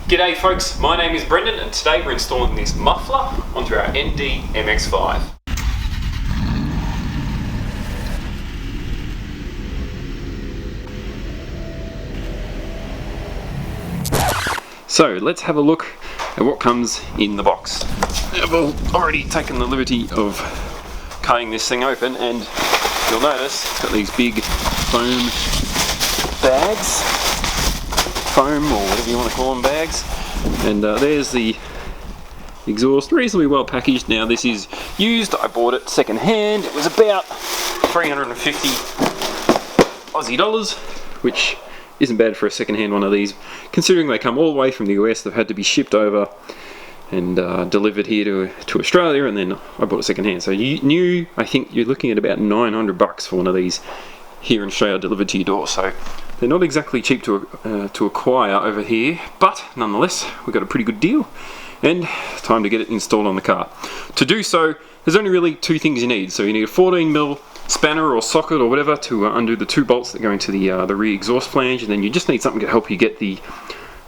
G'day folks, my name is Brendan and today we're installing this muffler onto our ND MX-5. So let's have a look at what comes in the box. I've already taken the liberty of cutting this thing open, and you'll notice it's got these big foam bags, foam or whatever you want to call them, bags, and there's the exhaust, reasonably well packaged. Now this is used, I bought it second hand. It was about 350 Aussie dollars, which isn't bad for a second-hand one of these, considering they come all the way from the US. They've had to be shipped over and delivered here to Australia, and then I bought it second-hand. So I think you're looking at about 900 bucks for one of these here in Australia, delivered to your door. So they're not exactly cheap to acquire over here, but nonetheless, we've got a pretty good deal, and time to get it installed on the car. To do so, there's only really two things you need. So you need a 14mm spanner or socket or whatever to undo the two bolts that go into the rear exhaust flange, and then you just need something to help you get the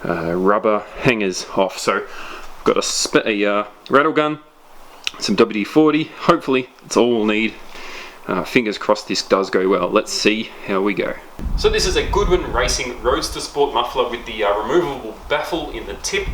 rubber hangers off. So I've got a rattle gun, some WD-40. Hopefully it's all we'll need. Fingers crossed this does go well. Let's see how we go. So this is a Goodwin Racing Roadstersport muffler with the removable baffle in the tip.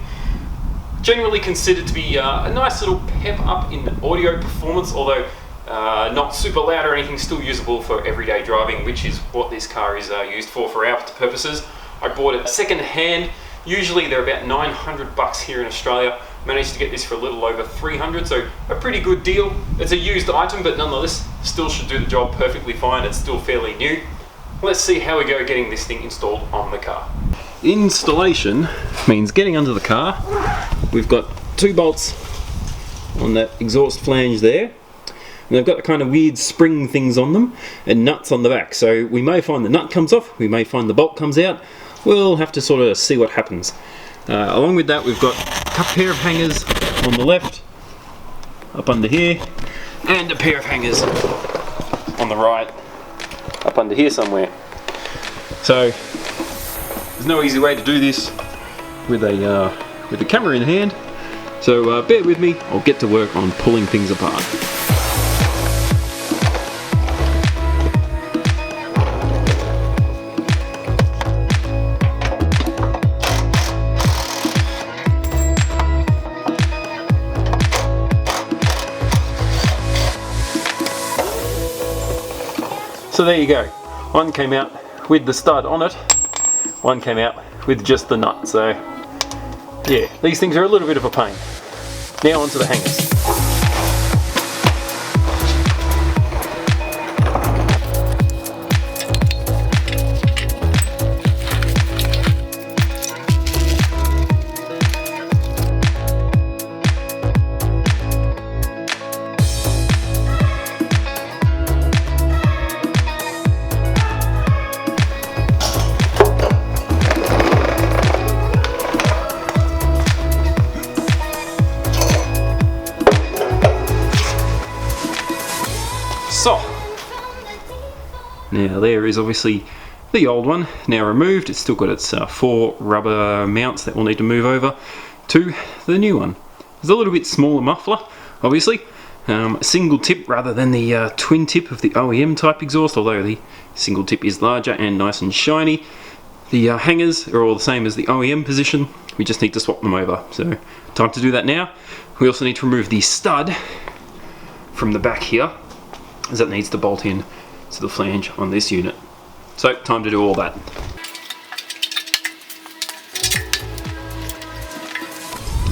Generally considered to be a nice little pep up in audio performance, although not super loud or anything, still usable for everyday driving, which is what this car is used for our purposes. I bought it second hand. Usually they're about 900 bucks here in Australia. Managed to get this for a little over 300, so a pretty good deal. It's a used item, but nonetheless still should do the job perfectly fine. It's still fairly new. Let's see how we go getting this thing installed on the car. Installation means getting under the car. We've got two bolts on that exhaust flange there. And they've got the kind of weird spring things on them and nuts on the back. So we may find the nut comes off, we may find the bolt comes out. We'll have to sort of see what happens. Along with that, we've got a pair of hangers on the left, up under here, and a pair of hangers on the right, up under here somewhere. So there's no easy way to do this with the camera in hand. So bear with me, I'll get to work on pulling things apart. So there you go. One came out with the stud on it, one came out with just the nut. So yeah, these things are a little bit of a pain. Now onto the hangers. So, now there is obviously the old one, now removed. It's still got its 4 rubber mounts that we'll need to move over to the new one. It's a little bit smaller muffler, obviously. A single tip rather than the twin tip of the OEM type exhaust, although the single tip is larger and nice and shiny. The hangers are all the same as the OEM position. We just need to swap them over. So, time to do that now. We also need to remove the stud from the back here, as it needs to bolt in to the flange on this unit. So, time to do all that.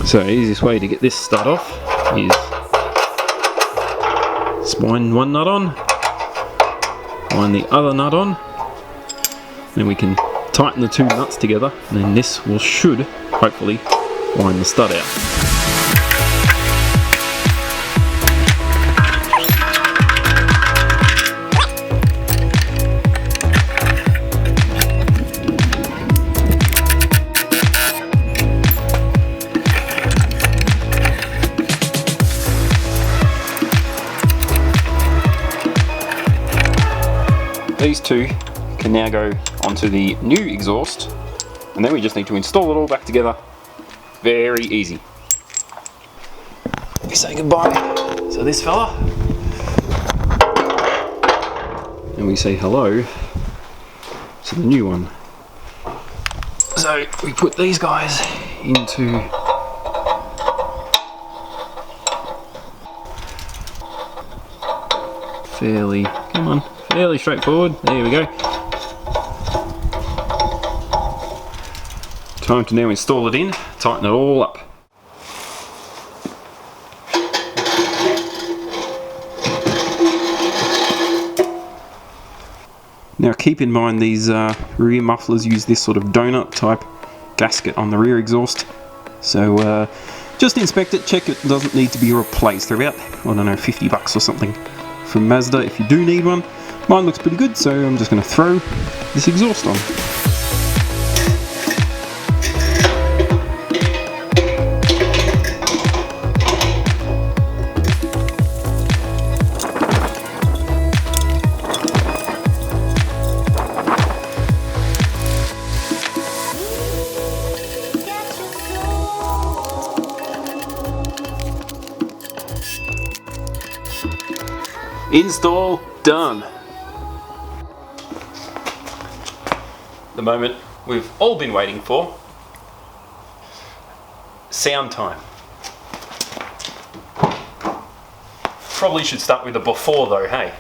So, the easiest way to get this stud off is spine one nut on, wind the other nut on, then we can tighten the two nuts together, and then this should hopefully wind the stud out. These two can now go onto the new exhaust, and then we just need to install it all back together Very easy. We say goodbye to this fella. And we say hello to the new one. So we put these guys into fairly straightforward. There we go. Time to now install it in, tighten it all up. Now keep in mind these rear mufflers use this sort of donut type gasket on the rear exhaust. So just inspect it, check it doesn't need to be replaced. They're about, I don't know, 50 bucks or something from Mazda if you do need one. Mine looks pretty good, so I'm just going to throw this exhaust on. Install done. The moment we've all been waiting for. Sound time. Probably should start with the before though, hey?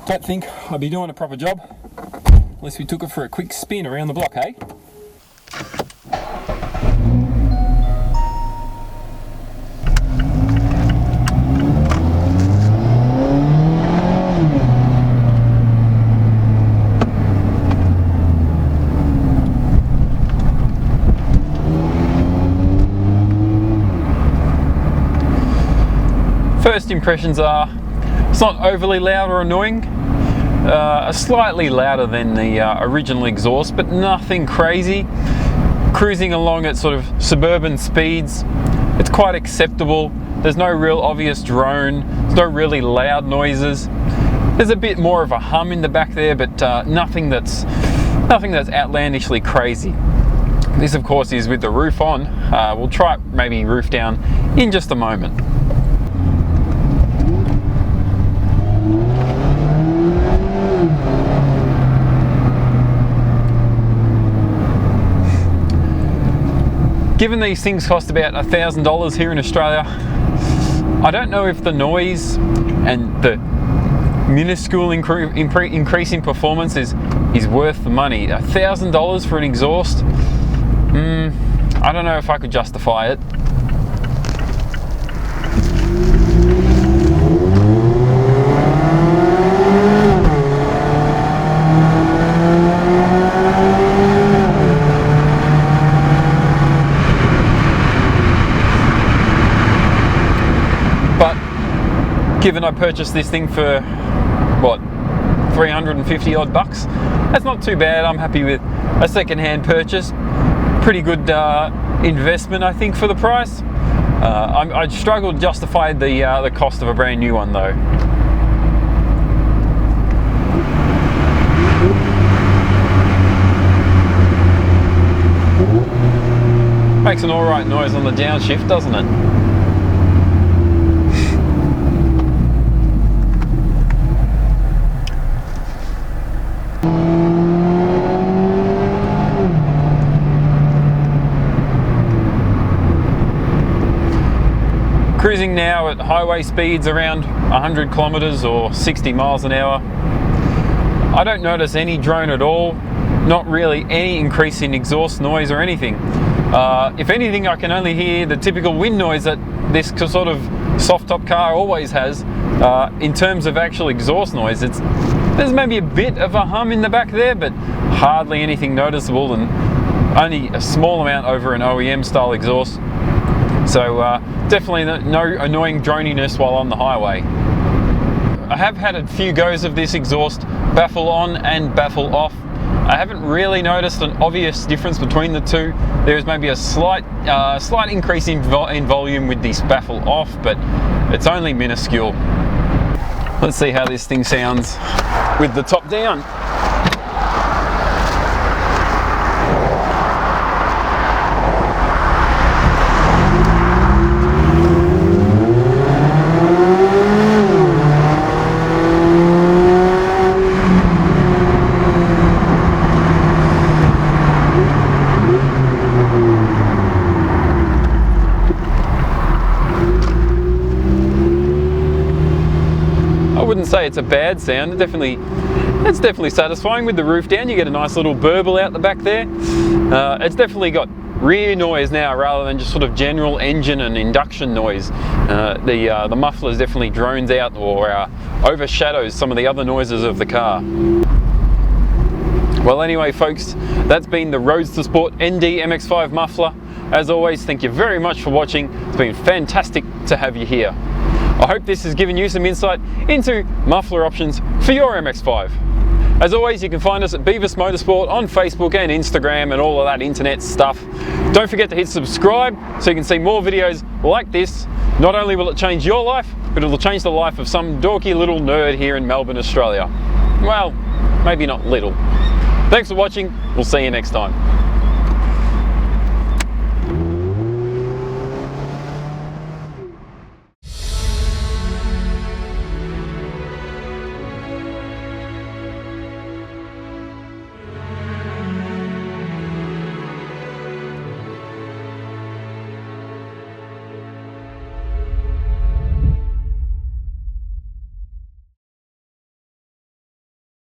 Don't think I'd be doing a proper job unless we took it for a quick spin around the block, hey? First impressions are, it's not overly loud or annoying. Slightly louder than the original exhaust, but nothing crazy. Cruising along at sort of suburban speeds, it's quite acceptable. There's no real obvious drone, there's no really loud noises. There's a bit more of a hum in the back there, but nothing that's outlandishly crazy. This of course is with the roof on. We'll try maybe roof down in just a moment. Given these things cost about $1,000 here in Australia, I don't know if the noise and the minuscule increase in performance is worth the money. $1,000 for an exhaust? I don't know if I could justify it. Given I purchased this thing for, what, 350 odd bucks, that's not too bad. I'm happy with a second-hand purchase. Pretty good investment, I think, for the price. I struggle to justify the cost of a brand new one though. Makes an alright noise on the downshift, doesn't it? Cruising now at highway speeds around 100 kilometers or 60 miles an hour. I don't notice any drone at all, not really any increase in exhaust noise or anything. If anything, I can only hear the typical wind noise that this sort of soft top car always has. In terms of actual exhaust noise, there's maybe a bit of a hum in the back there, but hardly anything noticeable, and only a small amount over an OEM style exhaust. So definitely no annoying droniness while on the highway. I have had a few goes of this exhaust, baffle on and baffle off. I haven't really noticed an obvious difference between the two. There's maybe a slight increase in volume with this baffle off, but it's only minuscule. Let's see how this thing sounds with the top down. I wouldn't say it's a bad sound. It's definitely satisfying. With the roof down, you get a nice little burble out the back there. It's definitely got rear noise now rather than just sort of general engine and induction noise. The muffler definitely drones out or overshadows some of the other noises of the car. Well, anyway, folks, that's been the Roadstersport ND MX-5 muffler. As always, thank you very much for watching. It's been fantastic to have you here. I hope this has given you some insight into muffler options for your MX-5. As always, you can find us at BEAVIS Motorsport on Facebook and Instagram and all of that internet stuff. Don't forget to hit subscribe so you can see more videos like this. Not only will it change your life, but it will change the life of some dorky little nerd here in Melbourne, Australia. Well, maybe not little. Thanks for watching. We'll see you next time.